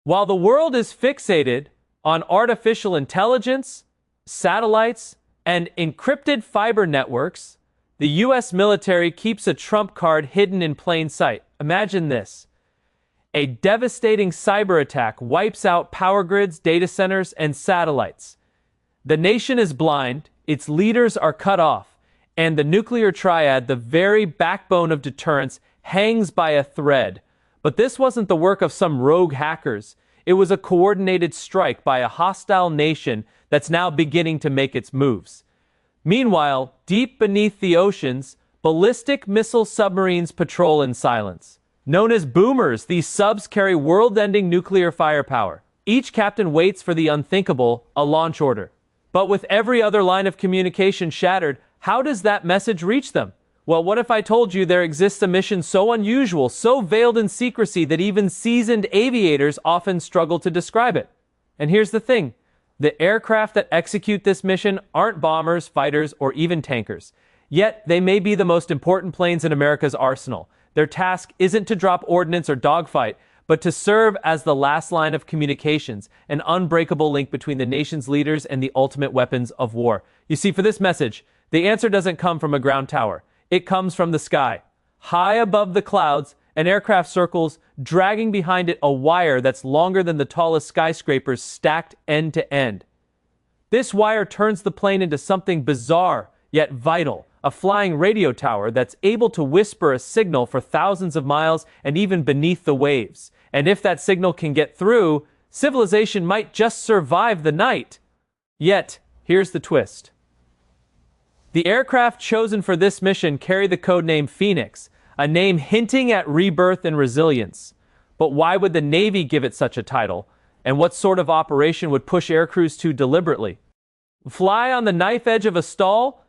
While the world is fixated on artificial intelligence, satellites, and encrypted fiber networks, the US military keeps a trump card hidden in plain sight. Imagine this. A devastating cyber attack wipes out power grids, data centers, and satellites. The nation is blind, its leaders are cut off, and the nuclear triad, the very backbone of deterrence, hangs by a thread. But this wasn't the work of some rogue hackers. It was a coordinated strike by a hostile nation that's now beginning to make its moves. Meanwhile, deep beneath the oceans, ballistic missile submarines patrol in silence. Known as boomers, these subs carry world-ending nuclear firepower. Each captain waits for the unthinkable, a launch order. But with every other line of communication shattered, how does that message reach them? Well, what if I told you there exists a mission so unusual, so veiled in secrecy that even seasoned aviators often struggle to describe it? And here's the thing. The aircraft that execute this mission aren't bombers, fighters, or even tankers. Yet, they may be the most important planes in America's arsenal. Their task isn't to drop ordnance or dogfight, but to serve as the last line of communications, an unbreakable link between the nation's leaders and the ultimate weapons of war. You see, for this message, the answer doesn't come from a ground tower. It comes from the sky. High above the clouds, an aircraft circles, dragging behind it a wire that's longer than the tallest skyscrapers stacked end to end. This wire turns the plane into something bizarre, yet vital, a flying radio tower that's able to whisper a signal for thousands of miles and even beneath the waves. And if that signal can get through, civilization might just survive the night. Yet, here's the twist. The aircraft chosen for this mission carry the codename Phoenix, a name hinting at rebirth and resilience. But why would the Navy give it such a title? And what sort of operation would push aircrews to deliberately fly on the knife edge of a stall?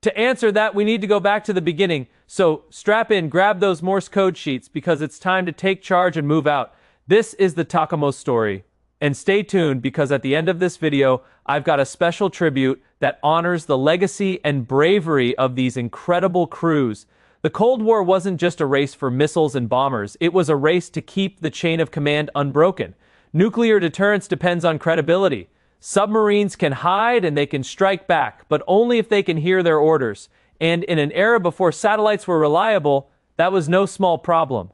To answer that, we need to go back to the beginning. So strap in, grab those Morse code sheets, because it's time to take charge and move out. This is the Takamo story. And stay tuned, because at the end of this video, I've got a special tribute that honors the legacy and bravery of these incredible crews. The Cold War wasn't just a race for missiles and bombers. It was a race to keep the chain of command unbroken. Nuclear deterrence depends on credibility. Submarines can hide and they can strike back, but only if they can hear their orders. And in an era before satellites were reliable, that was no small problem.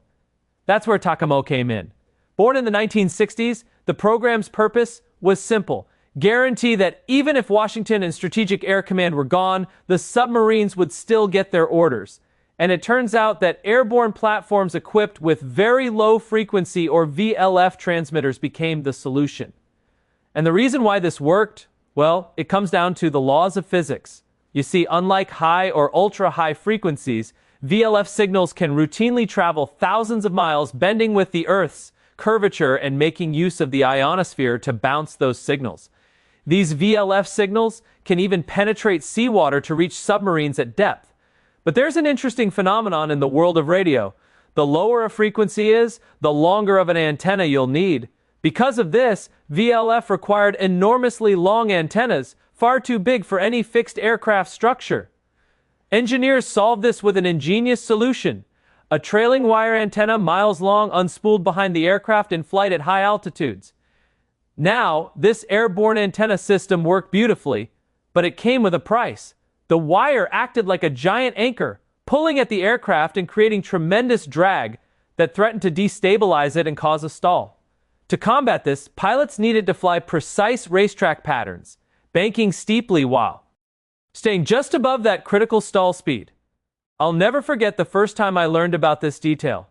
That's where Takamo came in. Born in the 1960s, the program's purpose was simple. Guarantee that even if Washington and Strategic Air Command were gone, the submarines would still get their orders. And it turns out that airborne platforms equipped with very low frequency or VLF transmitters became the solution. And the reason why this worked, well, it comes down to the laws of physics. You see, unlike high or ultra-high frequencies, VLF signals can routinely travel thousands of miles, bending with the Earth's curvature and making use of the ionosphere to bounce those signals. These VLF signals can even penetrate seawater to reach submarines at depth. But there's an interesting phenomenon in the world of radio. The lower a frequency is, the longer of an antenna you'll need. Because of this, VLF required enormously long antennas, far too big for any fixed aircraft structure. Engineers solved this with an ingenious solution. A trailing wire antenna miles long unspooled behind the aircraft in flight at high altitudes. Now, this airborne antenna system worked beautifully, but it came with a price. The wire acted like a giant anchor, pulling at the aircraft and creating tremendous drag that threatened to destabilize it and cause a stall. To combat this, pilots needed to fly precise racetrack patterns, banking steeply while staying just above that critical stall speed. I'll never forget the first time I learned about this detail.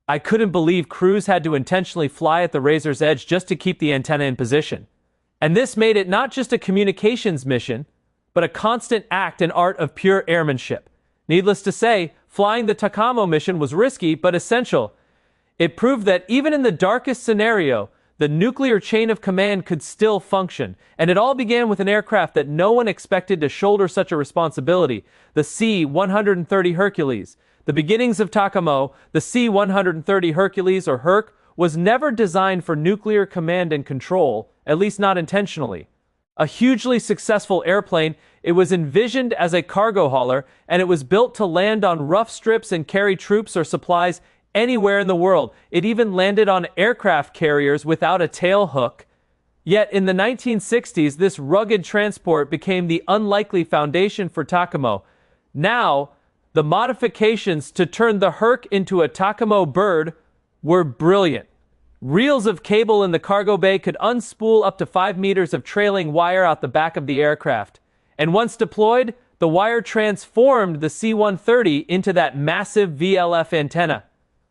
I couldn't believe crews had to intentionally fly at the razor's edge just to keep the antenna in position. And this made it not just a communications mission, but a constant act and art of pure airmanship. Needless to say, flying the Takamo mission was risky but essential. It proved that even in the darkest scenario, the nuclear chain of command could still function, and it all began with an aircraft that no one expected to shoulder such a responsibility, the C-130 Hercules. The beginnings of Takamo, the C-130 Hercules, or Herc, was never designed for nuclear command and control, at least not intentionally. A hugely successful airplane, it was envisioned as a cargo hauler, and it was built to land on rough strips and carry troops or supplies anywhere in the world. It even landed on aircraft carriers without a tail hook. Yet in the 1960s, this rugged transport became the unlikely foundation for Takamo. Now, the modifications to turn the Herc into a Takamo bird were brilliant. Reels of cable in the cargo bay could unspool up to 5 meters of trailing wire out the back of the aircraft. And once deployed, the wire transformed the C-130 into that massive VLF antenna,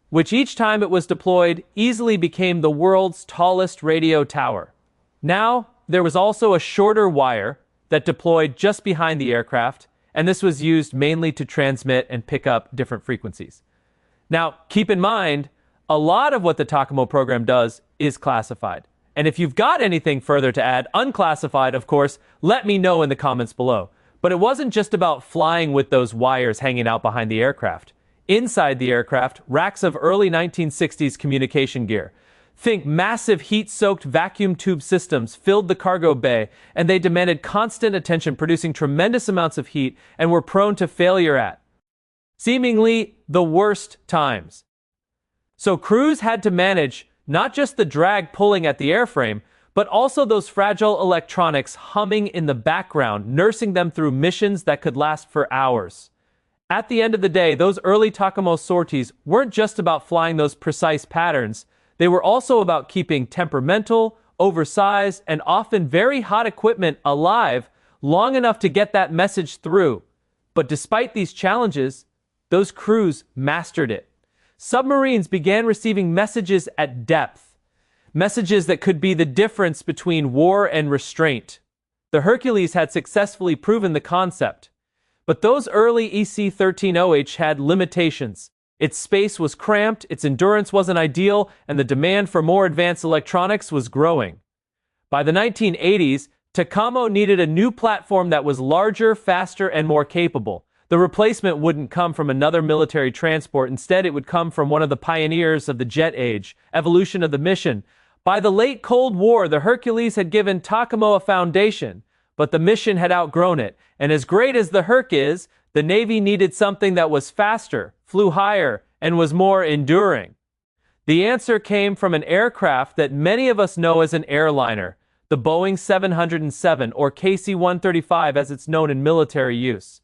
which each time it was deployed easily became the world's tallest radio tower. Now, there was also a shorter wire that deployed just behind the aircraft, and this was used mainly to transmit and pick up different frequencies. Now, keep in mind, a lot of what the Takamo program does is classified. And if you've got anything further to add, unclassified, of course, let me know in the comments below. But it wasn't just about flying with those wires hanging out behind the aircraft. Inside the aircraft, racks of early 1960s communication gear. Think massive heat-soaked vacuum tube systems filled the cargo bay, and they demanded constant attention, producing tremendous amounts of heat and were prone to failure at seemingly the worst times. So crews had to manage not just the drag pulling at the airframe, but also those fragile electronics humming in the background, nursing them through missions that could last for hours. At the end of the day, those early Takamo sorties weren't just about flying those precise patterns. They were also about keeping temperamental, oversized, and often very hot equipment alive long enough to get that message through. But despite these challenges, those crews mastered it. Submarines began receiving messages at depth, messages that could be the difference between war and restraint. The Hercules had successfully proven the concept. But those early EC-13OH had limitations. Its space was cramped, its endurance wasn't ideal, and the demand for more advanced electronics was growing. By the 1980s, Takamo needed a new platform that was larger, faster, and more capable. The replacement wouldn't come from another military transport. Instead, it would come from one of the pioneers of the jet age, evolution of the mission. By the late Cold War, the Hercules had given Takamo a foundation, but the mission had outgrown it. And as great as the Herc is, the Navy needed something that was faster, flew higher, and was more enduring. The answer came from an aircraft that many of us know as an airliner, the Boeing 707, or KC-135 as it's known in military use.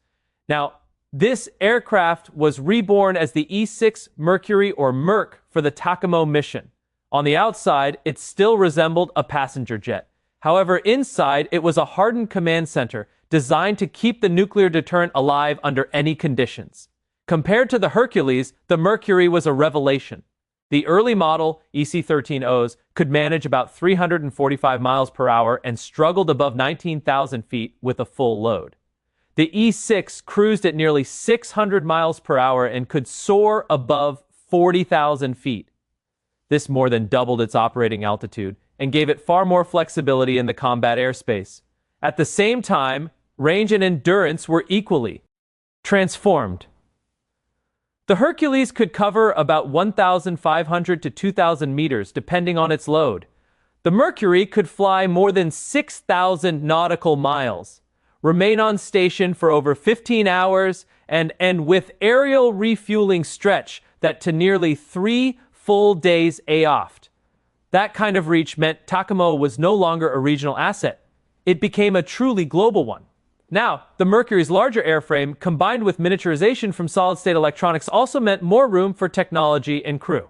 Now, this aircraft was reborn as the E-6 Mercury, or Merc, for the Takamo mission. On the outside, it still resembled a passenger jet. However, inside, it was a hardened command center designed to keep the nuclear deterrent alive under any conditions. Compared to the Hercules, the Mercury was a revelation. The early model EC-13Os could manage about 345 miles per hour and struggled above 19,000 feet with a full load. The E-6 cruised at nearly 600 miles per hour and could soar above 40,000 feet. This more than doubled its operating altitude and gave it far more flexibility in the combat airspace. At the same time, range and endurance were equally transformed. The Hercules could cover about 1,500 to 2,000 meters, depending on its load. The Mercury could fly more than 6,000 nautical miles, remain on station for over 15 hours, and with aerial refueling stretch that to nearly 3 full days aft. That kind of reach meant Takamo was no longer a regional asset. It became a truly global one. Now, the Mercury's larger airframe, combined with miniaturization from solid-state electronics, also meant more room for technology and crew.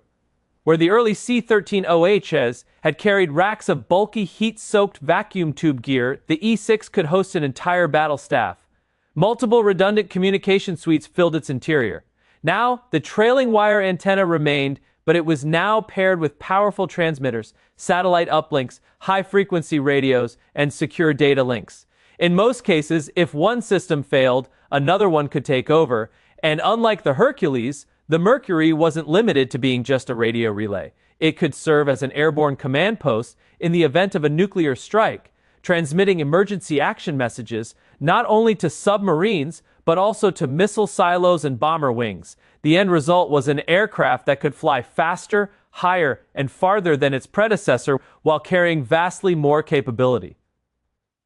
Where the early C-13OHs had carried racks of bulky heat-soaked vacuum tube gear, the E-6 could host an entire battle staff. Multiple redundant communication suites filled its interior. Now, the trailing wire antenna remained, but it was now paired with powerful transmitters, satellite uplinks, high-frequency radios, and secure data links. In most cases, if one system failed, another one could take over, and unlike the Hercules, the Mercury wasn't limited to being just a radio relay. It could serve as an airborne command post in the event of a nuclear strike, transmitting emergency action messages not only to submarines, but also to missile silos and bomber wings. The end result was an aircraft that could fly faster, higher, and farther than its predecessor while carrying vastly more capability.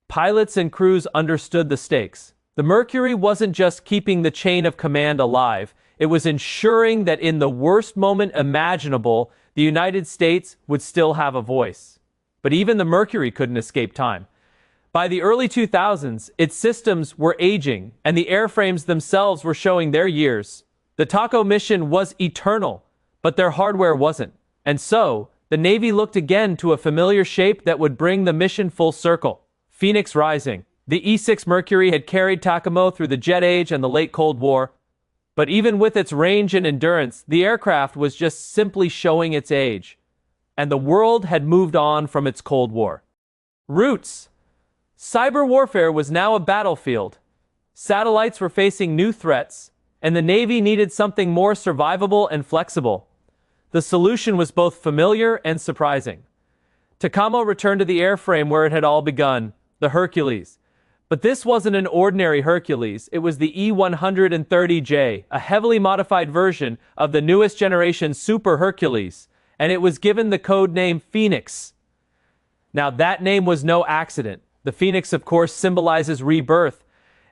Pilots and crews understood the stakes. The Mercury wasn't just keeping the chain of command alive, It was ensuring that in the worst moment imaginable, the United States would still have a voice. But even the Mercury couldn't escape time. By the early 2000s, its systems were aging, and the airframes themselves were showing their years. The TACO mission was eternal, but their hardware wasn't. And so, the Navy looked again to a familiar shape that would bring the mission full circle. Phoenix Rising. The E-6 Mercury had carried TACOMO through the jet age and the late Cold War. But even with its range and endurance, the aircraft was just simply showing its age. And the world had moved on from its Cold War. Roots. Cyber warfare was now a battlefield. Satellites were facing new threats, and the Navy needed something more survivable and flexible. The solution was both familiar and surprising. TACOMO returned to the airframe where it had all begun, the Hercules. But this wasn't an ordinary Hercules, it was the E-130J, a heavily modified version of the newest generation Super Hercules, and it was given the code name Phoenix. Now that name was no accident. The Phoenix, of course, symbolizes rebirth,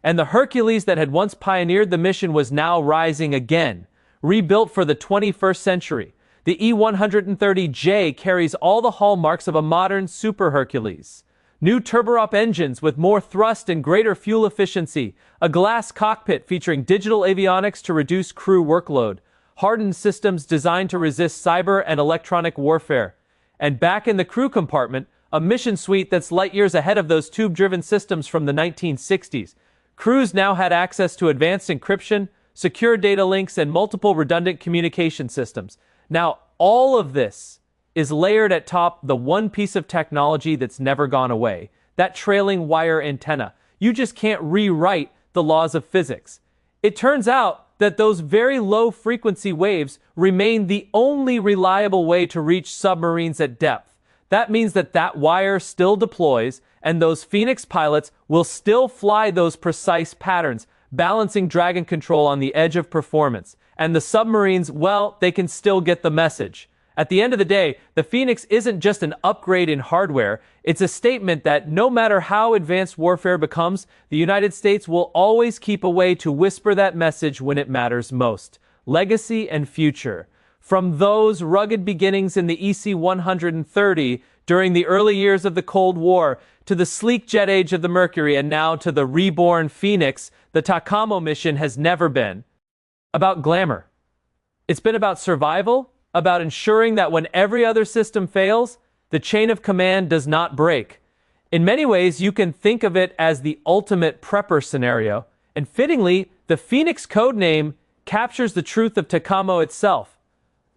and the Hercules that had once pioneered the mission was now rising again, rebuilt for the 21st century. The E-130J carries all the hallmarks of a modern Super Hercules. New turboprop engines with more thrust and greater fuel efficiency, a glass cockpit featuring digital avionics to reduce crew workload, hardened systems designed to resist cyber and electronic warfare, and back in the crew compartment, a mission suite that's light years ahead of those tube-driven systems from the 1960s. Crews now had access to advanced encryption, secure data links, and multiple redundant communication systems. Now, all of this is layered atop the one piece of technology that's never gone away, that trailing wire antenna. You just can't rewrite the laws of physics. It turns out that those very low frequency waves remain the only reliable way to reach submarines at depth. That means that wire still deploys, and those Phoenix pilots will still fly those precise patterns, balancing drag and control on the edge of performance. And the submarines, well, they can still get the message. At the end of the day, the Phoenix isn't just an upgrade in hardware, it's a statement that no matter how advanced warfare becomes, the United States will always keep a way to whisper that message when it matters most. Legacy and future. From those rugged beginnings in the EC-130 during the early years of the Cold War, to the sleek jet age of the Mercury, and now to the reborn Phoenix, the TACOMO mission has never been about glamour. It's been about survival, about ensuring that when every other system fails, the chain of command does not break. In many ways, you can think of it as the ultimate prepper scenario, and fittingly, the Phoenix codename captures the truth of TACOMO itself.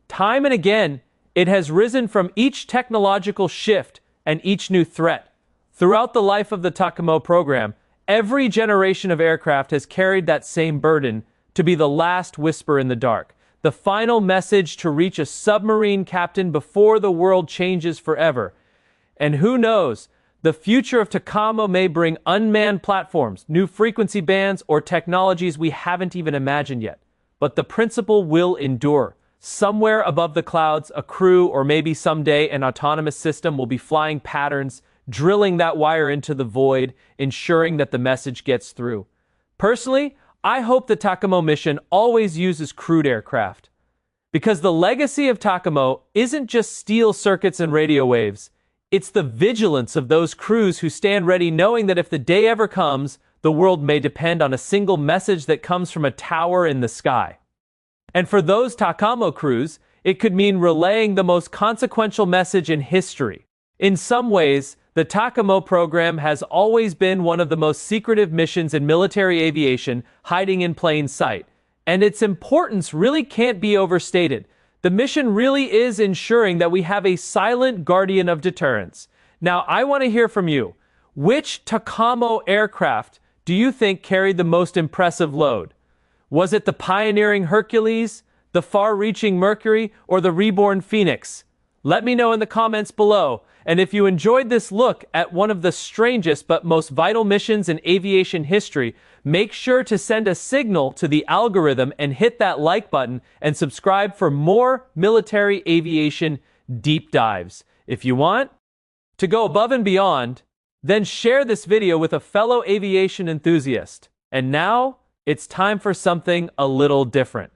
Time and again, it has risen from each technological shift and each new threat. Throughout the life of the TACOMO program, every generation of aircraft has carried that same burden to be the last whisper in the dark, the final message to reach a submarine captain before the world changes forever. And who knows, the future of TACOMO may bring unmanned platforms, new frequency bands, or technologies we haven't even imagined yet. But the principle will endure. Somewhere above the clouds, a crew, or maybe someday an autonomous system, will be flying patterns, drilling that wire into the void, ensuring that the message gets through. Personally, I hope the TACOMO mission always uses crewed aircraft. Because the legacy of TACOMO isn't just steel circuits and radio waves, it's the vigilance of those crews who stand ready knowing that if the day ever comes, the world may depend on a single message that comes from a tower in the sky. And for those TACOMO crews, it could mean relaying the most consequential message in history. In some ways, the TACOMO program has always been one of the most secretive missions in military aviation, hiding in plain sight. And its importance really can't be overstated. The mission really is ensuring that we have a silent guardian of deterrence. Now, I want to hear from you. Which TACOMO aircraft do you think carried the most impressive load? Was it the pioneering Hercules, the far-reaching Mercury, or the reborn Phoenix? Let me know in the comments below. And if you enjoyed this look at one of the strangest but most vital missions in aviation history, make sure to send a signal to the algorithm and hit that like button and subscribe for more military aviation deep dives. If you want to go above and beyond, then share this video with a fellow aviation enthusiast. And now, it's time for something a little different.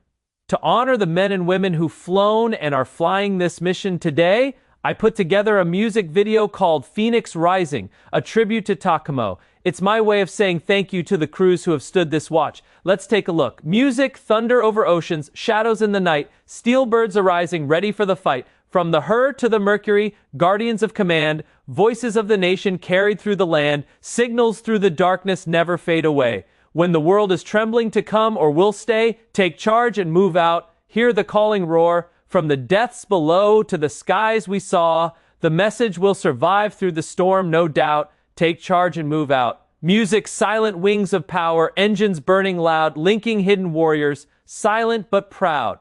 To honor the men and women who've flown and are flying this mission today, I put together a music video called Phoenix Rising, a tribute to Takamo. It's my way of saying thank you to the crews who have stood this watch. Let's take a look. Music, thunder over oceans, shadows in the night, steel birds arising, ready for the fight. From the Her to the Mercury, guardians of command, voices of the nation carried through the land, signals through the darkness never fade away. When the world is trembling to come or will stay, take charge and move out. Hear the calling roar. From the depths below to the skies we saw, the message will survive through the storm, no doubt. Take charge and move out. Music, silent wings of power, engines burning loud, linking hidden warriors, silent but proud.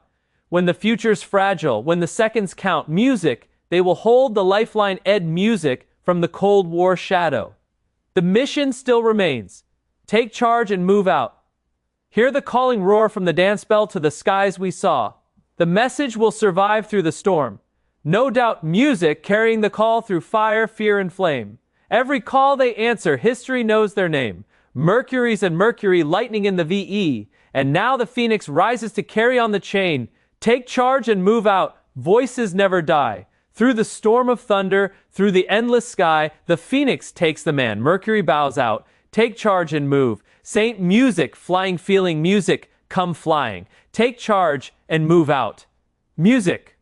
When the future's fragile, when the seconds count, music, they will hold the lifeline music from the Cold War shadow. The mission still remains. Take charge and move out. Hear the calling roar from the dance bell to the skies we saw. The message will survive through the storm. No doubt music carrying the call through fire, fear, and flame. Every call they answer, history knows their name. Mercury's and Mercury lightning in the VE. And now the Phoenix rises to carry on the chain. Take charge and move out. Voices never die. Through the storm of thunder, through the endless sky, the Phoenix takes the man. Mercury bows out. Take charge and move. Saint music, flying feeling music, come flying. Take charge and move out. Music.